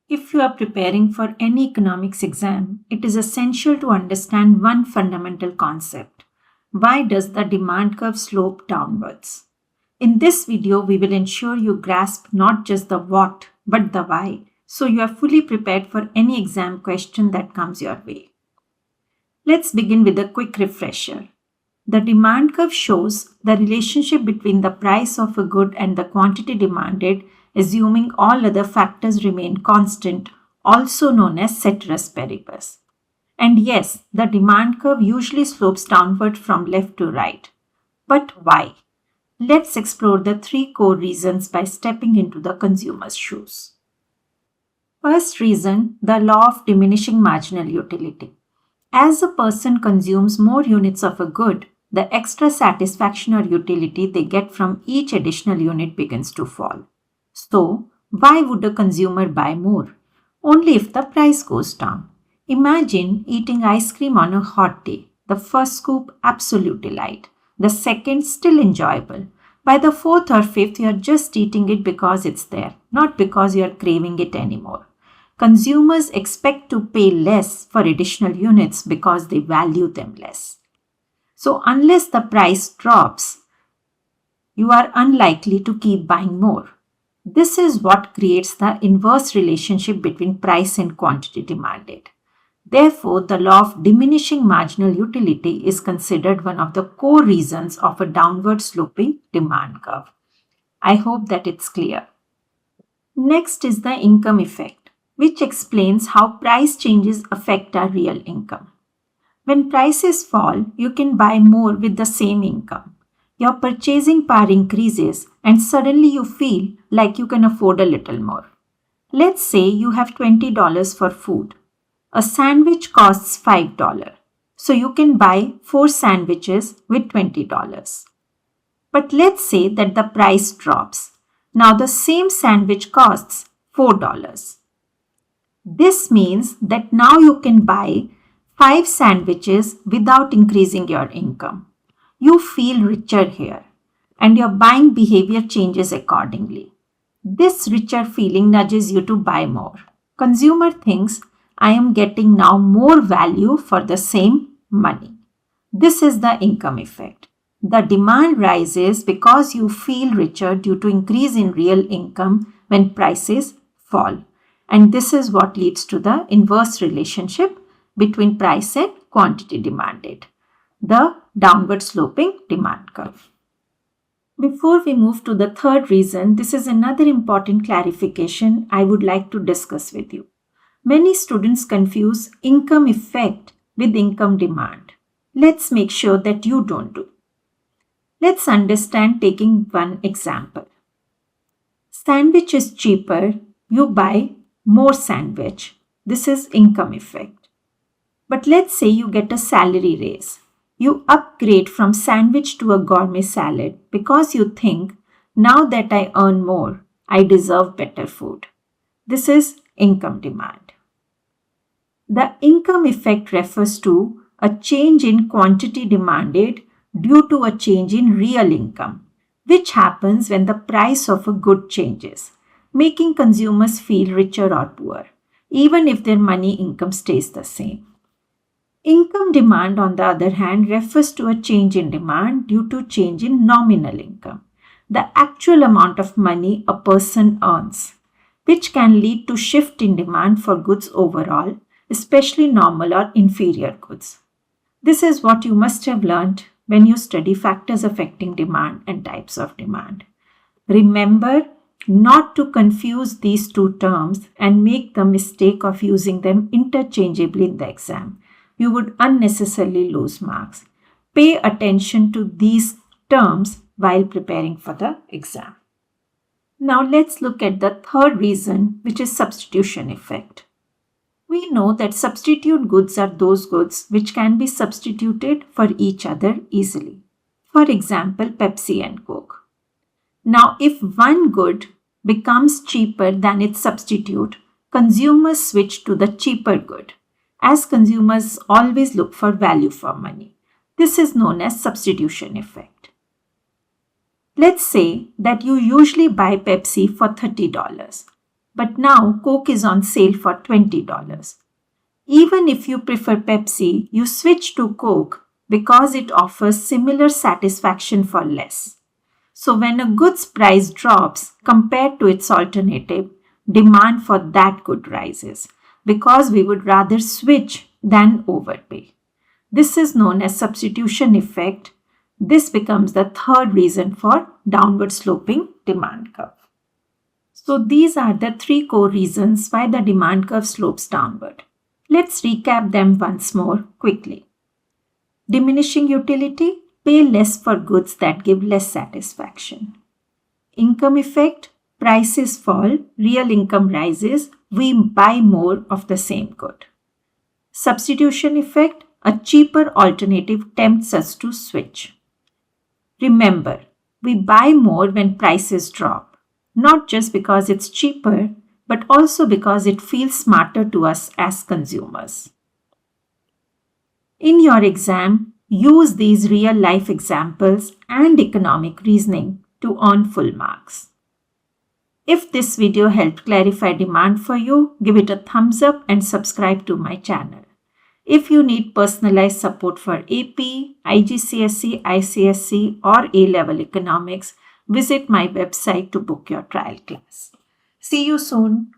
If you are preparing for any economics exam, it is essential to understand one fundamental concept. Why does the demand curve slope downwards? In this video, we will ensure you grasp not just the what, but the why, so you are fully prepared for any exam question that comes your way. Let's begin with a quick refresher. The demand curve shows the relationship between the price of a good and the quantity demanded, assuming all other factors remain constant, also known as ceteris paribus. And yes, the demand curve usually slopes downward from left to right. But why? Let's explore the three core reasons by stepping into the consumer's shoes. First reason, the law of diminishing marginal utility. As a person consumes more units of a good, the extra satisfaction or utility they get from each additional unit begins to fall. So, why would a consumer buy more? Only if the price goes down. Imagine eating ice cream on a hot day. The first scoop, absolute delight. The second, still enjoyable. By the fourth or fifth, you are just eating it because it's there, not because you are craving it anymore. Consumers expect to pay less for additional units because they value them less. So unless the price drops, you are unlikely to keep buying more. This is what creates the inverse relationship between price and quantity demanded. Therefore, the law of diminishing marginal utility is considered one of the core reasons of a downward sloping demand curve. I hope that it's clear. Next is the income effect, which explains how price changes affect our real income. When prices fall, you can buy more with the same income. Your purchasing power increases and suddenly you feel like you can afford a little more. Let's say you have $20 for food. A sandwich costs $5, so you can buy 4 sandwiches with $20. But let's say that the price drops. Now the same sandwich costs $4. This means that now you can buy 5 sandwiches without increasing your income. You feel richer here, and your buying behavior changes accordingly. This richer feeling nudges you to buy more. Consumer thinks, I am getting now more value for the same money. This is the income effect. The demand rises because you feel richer due to increase in real income when prices fall. And this is what leads to the inverse relationship between price and quantity demanded, the downward sloping demand curve. Before we move to the third reason, this is another important clarification I would like to discuss with you. Many students confuse income effect with income demand. Let's make sure that you don't do. Let's understand taking one example. Sandwich is cheaper, you buy more sandwich. This is income effect. But let's say you get a salary raise. You upgrade from sandwich to a gourmet salad because you think, now that I earn more, I deserve better food. This is income demand. The income effect refers to a change in quantity demanded due to a change in real income, which happens when the price of a good changes, making consumers feel richer or poor, even if their money income stays the same. Income demand, on the other hand, refers to a change in demand due to change in nominal income, the actual amount of money a person earns, which can lead to shift in demand for goods overall, especially normal or inferior goods. This is what you must have learned when you study factors affecting demand and types of demand. Remember not to confuse these two terms and make the mistake of using them interchangeably in the exam. You would unnecessarily lose marks. Pay attention to these terms while preparing for the exam. Now let's look at the third reason, which is substitution effect. We know that substitute goods are those goods which can be substituted for each other easily. For example, Pepsi and Coke. Now, if one good becomes cheaper than its substitute, consumers switch to the cheaper good, as consumers always look for value for money. This is known as substitution effect. Let's say that you usually buy Pepsi for $30. but now Coke is on sale for $20. Even if you prefer Pepsi, you switch to Coke because it offers similar satisfaction for less. So when a good's price drops compared to its alternative, demand for that good rises because we would rather switch than overpay. This is known as substitution effect. This becomes the third reason for downward sloping demand curve. So these are the three core reasons why the demand curve slopes downward. Let's recap them once more quickly. Diminishing utility, pay less for goods that give less satisfaction. Income effect, prices fall, real income rises, we buy more of the same good. Substitution effect, a cheaper alternative tempts us to switch. Remember, we buy more when prices drop, not just because it's cheaper, but also because it feels smarter to us as consumers. In your exam, use these real-life examples and economic reasoning to earn full marks. If this video helped clarify demand for you, give it a thumbs up and subscribe to my channel. If you need personalized support for AP, IGCSE, ICSE or A-level economics, visit my website to book your trial class. See you soon.